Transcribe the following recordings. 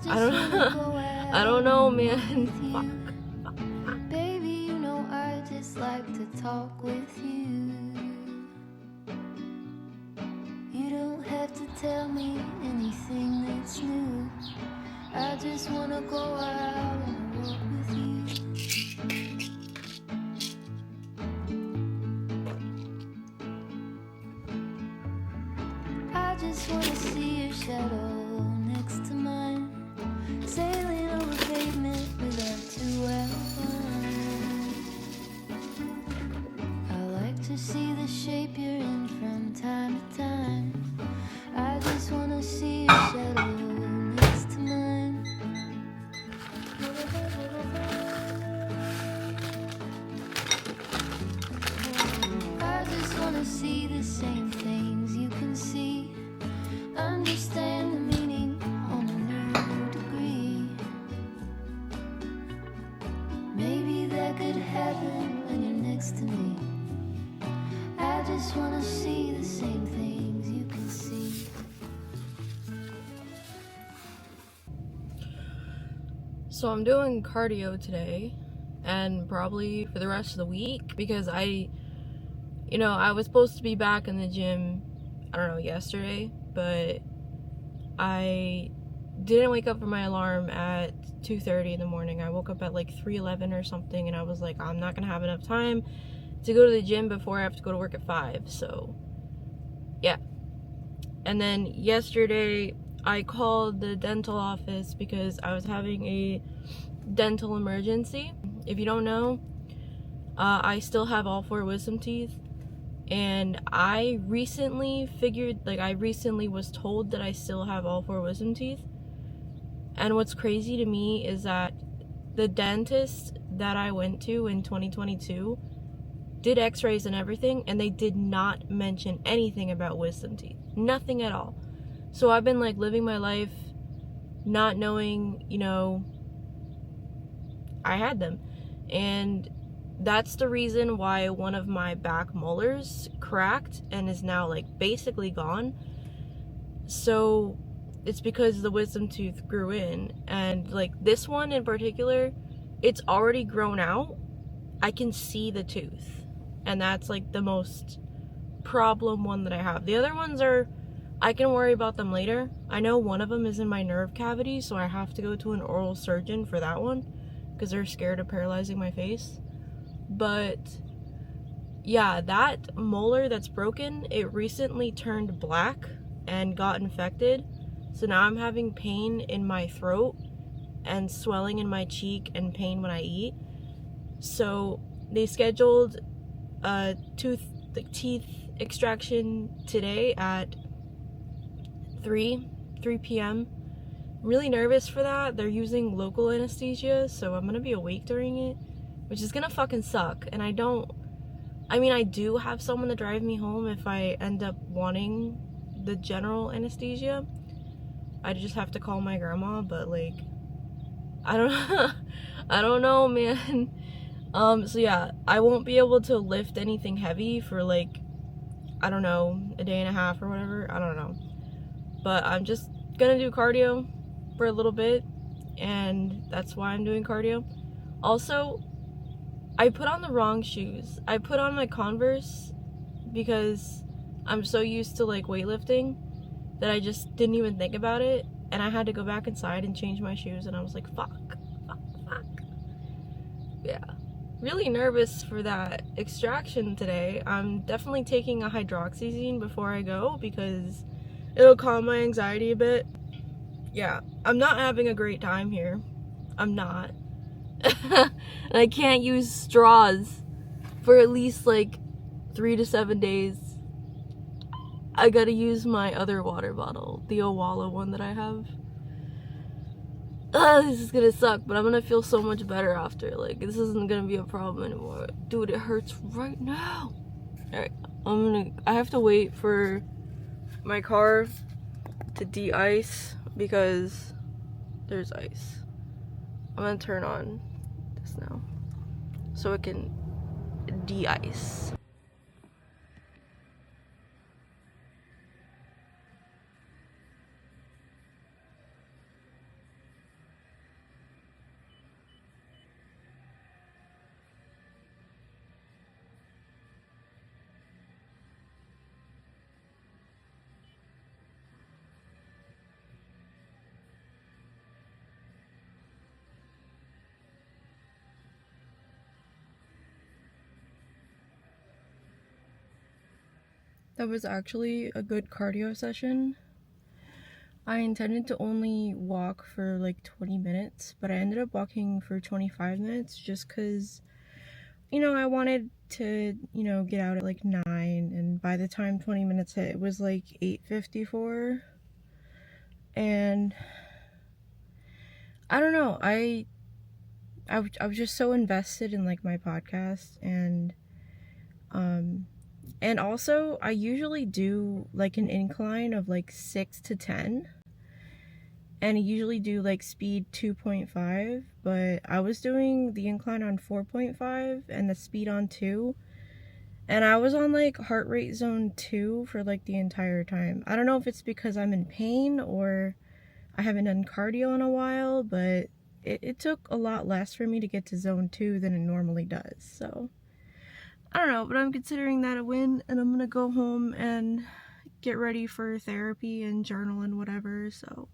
I don't I don't know, man. Fuck. Baby, you know I just like to talk with you. You don't have to tell me anything that's new. I just wanna go out and walk with you. I just wanna see your shadow next to mine, sailing over pavement without to have fun. I like to see the shape you're in from time to time. I just wanna see your shadow next to mine. I just wanna see the same things you can see, understand the meaning on a new degree. Maybe that could happen when you're next to me. I just wanna see the same things you can see. So I'm doing cardio today and probably for the rest of the week because I was supposed to be back in the gym, I don't know, yesterday, but I didn't wake up for my alarm at 2:30 in the morning. I woke up at like 3:11 or something, and I was like, I'm not gonna have enough time to go to the gym before I have to go to work at 5. So yeah. And then yesterday I called the dental office because I was having a dental emergency. If you don't know, I still have all 4 wisdom teeth, and I recently was told that I still have all 4 wisdom teeth. And what's crazy to me is that the dentist that I went to in 2022 did x-rays and everything, and they did not mention anything about wisdom teeth. Nothing at all. So I've been like living my life not knowing, I had them. And that's the reason why one of my back molars cracked and is now like basically gone. So it's because the wisdom tooth grew in, and like this one in particular, it's already grown out. I can see the tooth, and that's like the most problem one that I have. The other ones I can worry about them later. I know one of them is in my nerve cavity, so I have to go to an oral surgeon for that one because they're scared of paralyzing my face. But yeah, that molar that's broken, it recently turned black and got infected. So now I'm having pain in my throat and swelling in my cheek and pain when I eat. So they scheduled a teeth extraction today at 3 p.m. I'm really nervous for that. They're using local anesthesia, so I'm gonna be awake during it, which is gonna fucking suck. And I do have someone to drive me home if I end up wanting the general anesthesia. I just have to call my grandma, but like, I don't know, man. So yeah, I won't be able to lift anything heavy for like, I don't know, a day and a half or whatever. I don't know. But I'm just gonna do cardio for a little bit, and that's why I'm doing cardio. Also, I put on the wrong shoes. I put on my Converse because I'm so used to like weightlifting that I just didn't even think about it, and I had to go back inside and change my shoes, and I was like, fuck. Yeah, really nervous for that extraction today. I'm definitely taking a hydroxyzine before I go because it'll calm my anxiety a bit. Yeah, I'm not having a great time here. I'm not. And I can't use straws for at least like 3 to 7 days. I gotta use my other water bottle, the Owala one that I have. This is gonna suck, but I'm gonna feel so much better after. Like, this isn't gonna be a problem anymore. Dude, it hurts right now. Alright, I have to wait for my car to de-ice because there's ice. I'm gonna turn on this now so it can de-ice. That was actually a good cardio session. I intended to only walk for like 20 minutes, but I ended up walking for 25 minutes just because, I wanted to, get out at like 9, and by the time 20 minutes hit, it was like 8:54. And I don't know, I was just so invested in like my podcast, and also I usually do like an incline of like 6 to 10, and I usually do like speed 2.5, but I was doing the incline on 4.5 and the speed on 2, and I was on like heart rate zone 2 for like the entire time. I don't know if it's because I'm in pain or I haven't done cardio in a while, but it took a lot less for me to get to zone 2 than it normally does. So I don't know, but I'm considering that a win, and I'm gonna go home and get ready for therapy and journal and whatever. So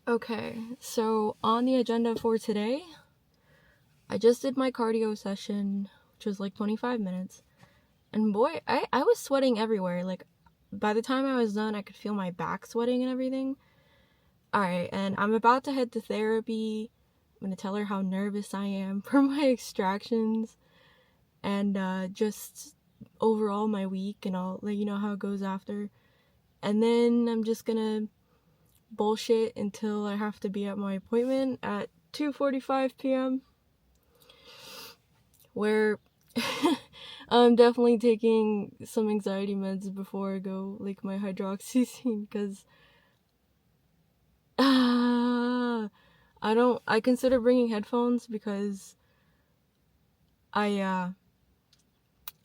Okay, so on the agenda for today, I just did my cardio session, which was like 25 minutes. And boy, I was sweating everywhere. Like, by the time I was done, I could feel my back sweating and everything. Alright, and I'm about to head to therapy. I'm gonna tell her how nervous I am for my extractions and just overall my week, and I'll let you know how it goes after. And then I'm just gonna bullshit until I have to be at my appointment at 2:45 p.m. where I'm definitely taking some anxiety meds before I go, like my hydroxyzine, because I consider bringing headphones because I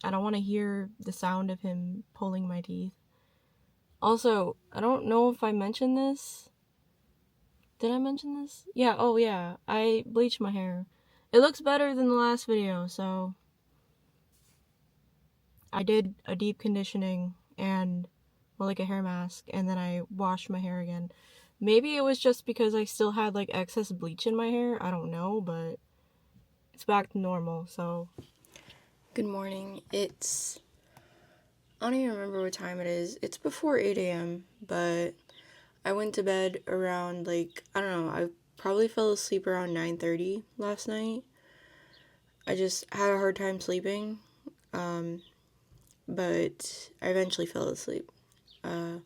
don't want to hear the sound of him pulling my teeth. Also, I don't know if I mentioned this. Did I mention this? Yeah, oh yeah, I bleached my hair. It looks better than the last video, so I did a deep conditioning and, well, like a hair mask, and then I washed my hair again. Maybe it was just because I still had like excess bleach in my hair, I don't know, but it's back to normal. So good morning. I don't even remember what time it is. It's before 8 a.m., but I went to bed around like, I don't know, I probably fell asleep around 9:30 last night. I just had a hard time sleeping, but I eventually fell asleep. And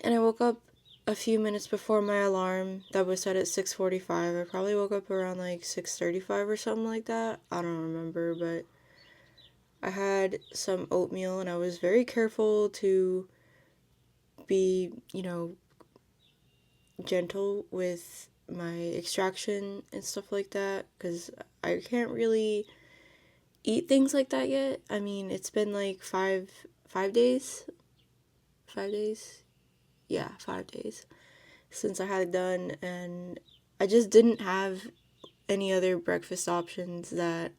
I woke up a few minutes before my alarm that was set at 6:45. I probably woke up around like 6:35 or something like that. I don't remember, but I had some oatmeal, and I was very careful to be, gentle with my extraction and stuff like that, because I can't really eat things like that yet. I mean, it's been like 5 days, 5 days, yeah, 5 days since I had it done, and I just didn't have any other breakfast options that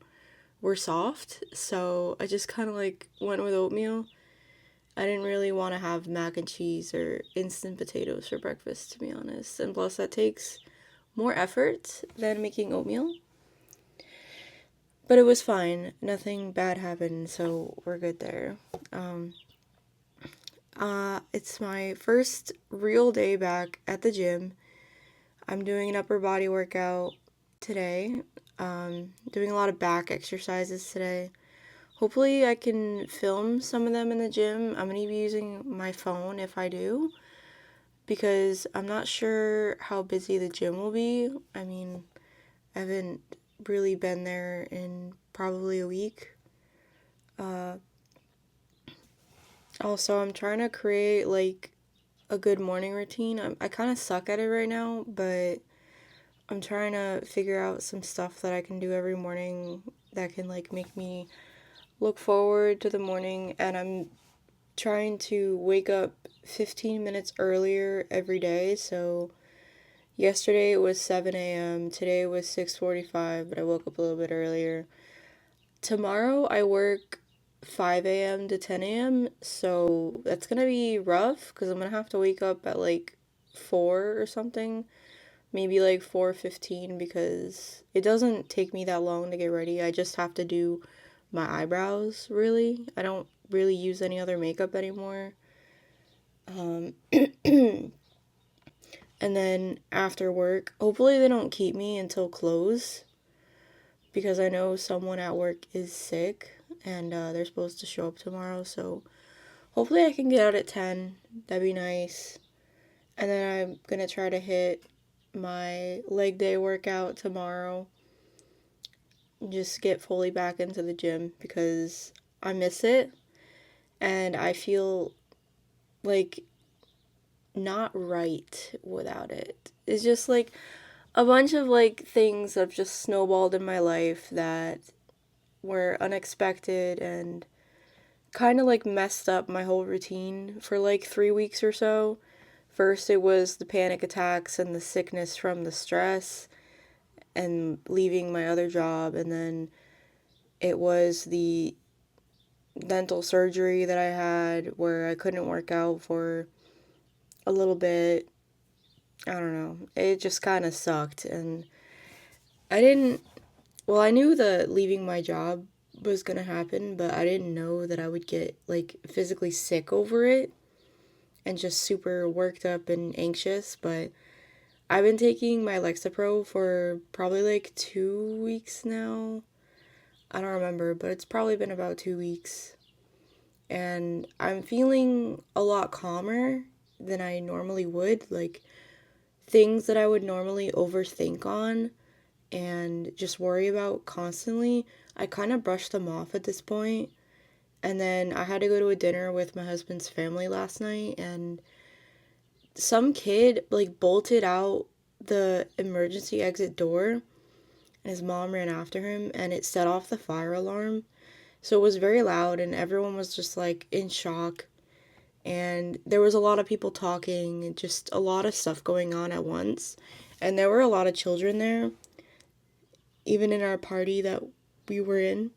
were soft, so I just kind of like went with oatmeal. I didn't really want to have mac and cheese or instant potatoes for breakfast, to be honest, and plus that takes more effort than making oatmeal. But it was fine. Nothing bad happened, so we're good there. It's my first real day back at the gym. I'm doing an upper body workout today. Doing a lot of back exercises today. Hopefully I can film some of them in the gym. I'm going to be using my phone if I do, because I'm not sure how busy the gym will be. I mean, I haven't really been there in probably a week. Also, I'm trying to create like a good morning routine. I kind of suck at it right now, but I'm trying to figure out some stuff that I can do every morning that can like make me look forward to the morning. And I'm trying to wake up 15 minutes earlier every day. So yesterday it was 7 a.m., today it was 6:45, but I woke up a little bit earlier. Tomorrow I work 5 a.m. to 10 a.m., so that's gonna be rough because I'm gonna have to wake up at like 4 or something, maybe like 4:15, because it doesn't take me that long to get ready. I just have to do my eyebrows, really. I don't really use any other makeup anymore. And then after work, hopefully they don't keep me until close because I know someone at work is sick and they're supposed to show up tomorrow. So hopefully I can get out at 10. That'd be nice. And then I'm gonna try to hit my leg day workout tomorrow. Just get fully back into the gym because I miss it and I feel like not right without it. It's just like a bunch of like things have just snowballed in my life that were unexpected and kind of like messed up my whole routine for like 3 weeks or so. First, it was the panic attacks and the sickness from the stress and leaving my other job, and then it was the dental surgery that I had where I couldn't work out for a little bit. I don't know. It just kind of sucked, and I didn't. Well, I knew that leaving my job was gonna happen, but I didn't know that I would get like physically sick over it and just super worked up and anxious. But I've been taking my Lexapro for probably like 2 weeks now. I don't remember, but it's probably been about 2 weeks. And I'm feeling a lot calmer than I normally would. Like things that I would normally overthink on and just worry about constantly, I kind of brushed them off at this point. And then I had to go to a dinner with my husband's family last night, and some kid like bolted out the emergency exit door, and his mom ran after him, and it set off the fire alarm. So it was very loud, and everyone was just like in shock. And there was a lot of people talking, and just a lot of stuff going on at once. And there were a lot of children there, even in our party that we were in.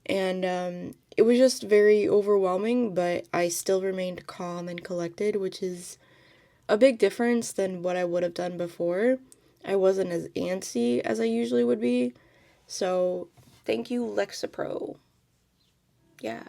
And it was just very overwhelming, but I still remained calm and collected, which is a big difference than what I would have done before. I wasn't as antsy as I usually would be. So, thank you, Lexapro. Yeah.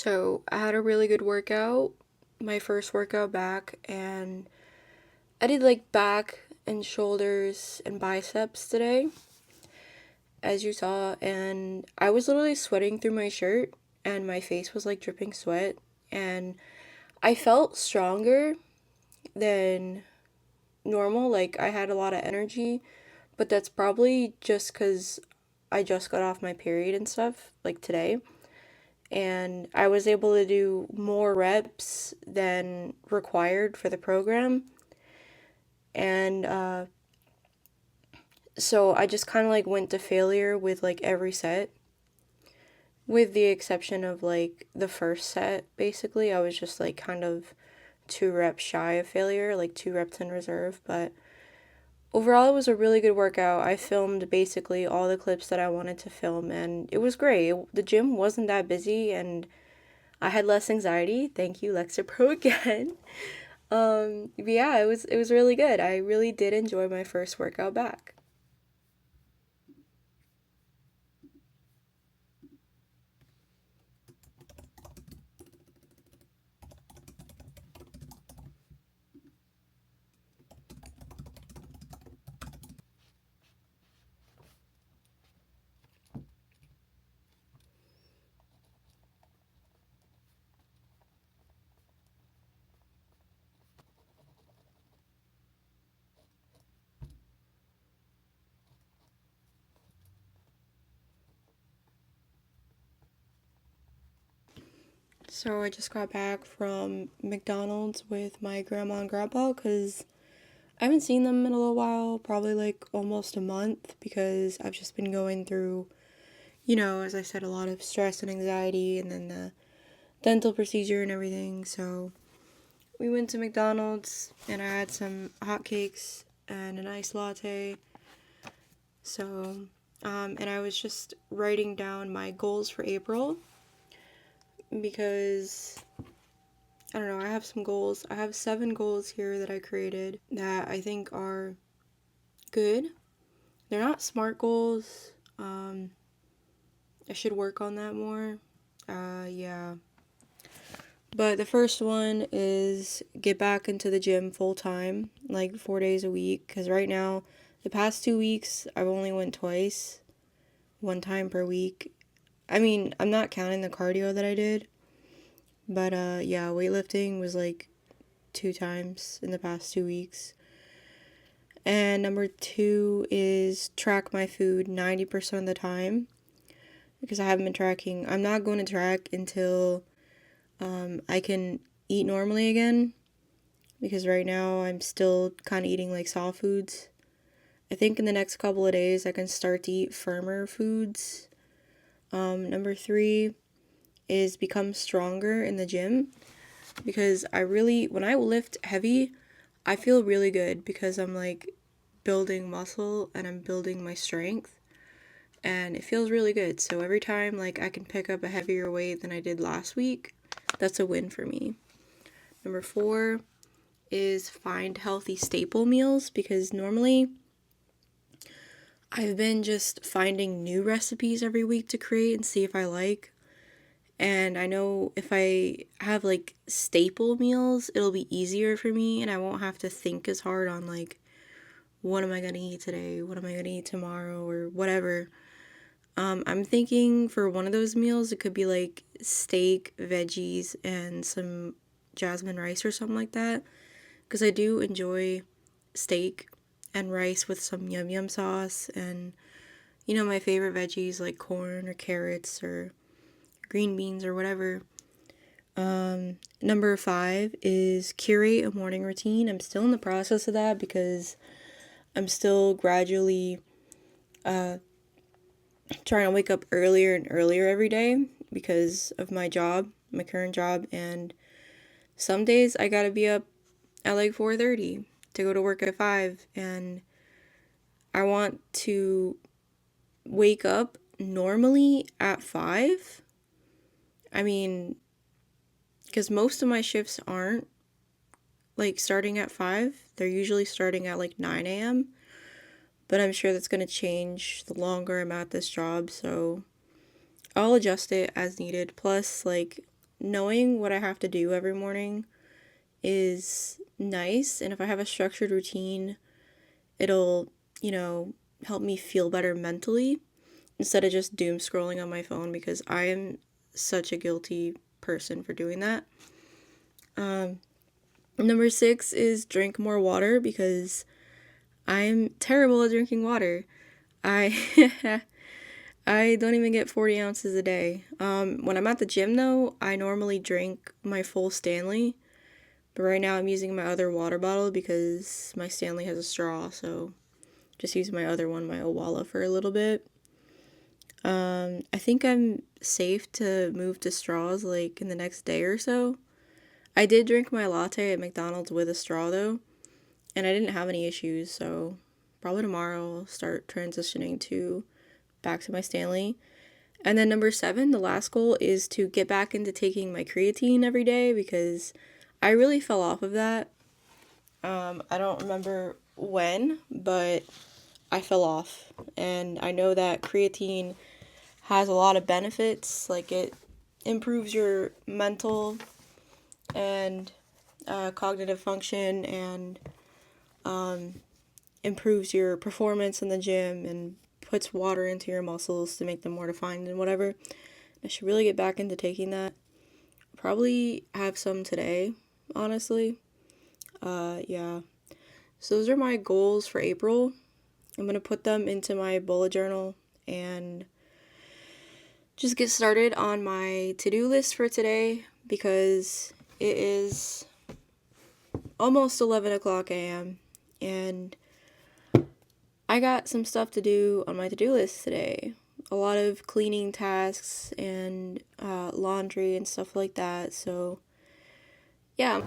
So I had a really good workout, my first workout back, and I did like back and shoulders and biceps today, as you saw, and I was literally sweating through my shirt and my face was like dripping sweat, and I felt stronger than normal. Like I had a lot of energy, but that's probably just because I just got off my period and stuff, like today. And I was able to do more reps than required for the program. And so I just kind of like went to failure with like every set, with the exception of like the first set. Basically, I was just like kind of 2 reps shy of failure, like 2 reps in reserve. But overall, it was a really good workout. I filmed basically all the clips that I wanted to film, and it was great. The gym wasn't that busy, and I had less anxiety. Thank you, Lexapro again. But yeah, it was really good. I really did enjoy my first workout back. So I just got back from McDonald's with my grandma and grandpa because I haven't seen them in a little while, probably like almost a month, because I've just been going through, as I said, a lot of stress and anxiety, and then the dental procedure and everything. So we went to McDonald's and I had some hotcakes and an iced latte. So, and I was just writing down my goals for April because I don't know, I have some goals. I have 7 goals here that I created that I think are good. They're not smart goals. I should work on that more. Yeah. But the first one is get back into the gym full time, like 4 days a week. Because right now, the past 2 weeks, I've only went twice, 1 time per week. I mean, I'm not counting the cardio that I did. But yeah, weightlifting was like 2 times in the past 2 weeks. And number 2 is track my food 90% of the time, because I haven't been tracking. I'm not going to track until I can eat normally again, because right now I'm still kind of eating like soft foods. I think in the next couple of days I can start to eat firmer foods. Number 3 is become stronger in the gym, because when I lift heavy, I feel really good because I'm like building muscle and I'm building my strength, and it feels really good. So every time like I can pick up a heavier weight than I did last week, that's a win for me. Number 4 is find healthy staple meals, because normally I've been just finding new recipes every week to create and see if I like. And I know if I have like staple meals, it'll be easier for me and I won't have to think as hard on like, what am I gonna eat today? What am I gonna eat tomorrow? Or whatever. I'm thinking for one of those meals, it could be like steak, veggies, and some jasmine rice or something like that. Because I do enjoy steak and rice with some yum yum sauce, and my favorite veggies like corn or carrots or green beans or whatever. Number 5 is curate a morning routine. I'm still in the process of that because I'm still gradually trying to wake up earlier and earlier every day because of my job, my current job, and some days I gotta be up at like 4:30 to go to work at 5, and I want to wake up normally at 5. I mean, because most of my shifts aren't like starting at 5, they're usually starting at like 9 a.m. But I'm sure that's going to change the longer I'm at this job, so I'll adjust it as needed. Plus, like, knowing what I have to do every morning is nice. And if I have a structured routine, it'll, help me feel better mentally instead of just doom scrolling on my phone, because I am such a guilty person for doing that. Number 6 is drink more water, because I'm terrible at drinking water. I I don't even get 40 ounces a day. When I'm at the gym though, I normally drink my full Stanley, but right now I'm using my other water bottle because my Stanley has a straw, so just use my other one, my Owala, for a little bit. I think I'm safe to move to straws like in the next day or so. I did drink my latte at McDonald's with a straw though, and I didn't have any issues, so probably tomorrow I'll start transitioning to back to my Stanley. And then number 7, the last goal, is to get back into taking my creatine every day, because I really fell off of that. I don't remember when, but I fell off. And I know that creatine has a lot of benefits, like it improves your mental and cognitive function, and improves your performance in the gym, and puts water into your muscles to make them more defined and whatever. I should really get back into taking that. Probably have some today, honestly. Yeah. So those are my goals for April. I'm going to put them into my bullet journal and just get started on my to-do list for today, because it is almost 11 o'clock a.m. and I got some stuff to do on my to-do list today. A lot of cleaning tasks and laundry and stuff like that. So, yeah.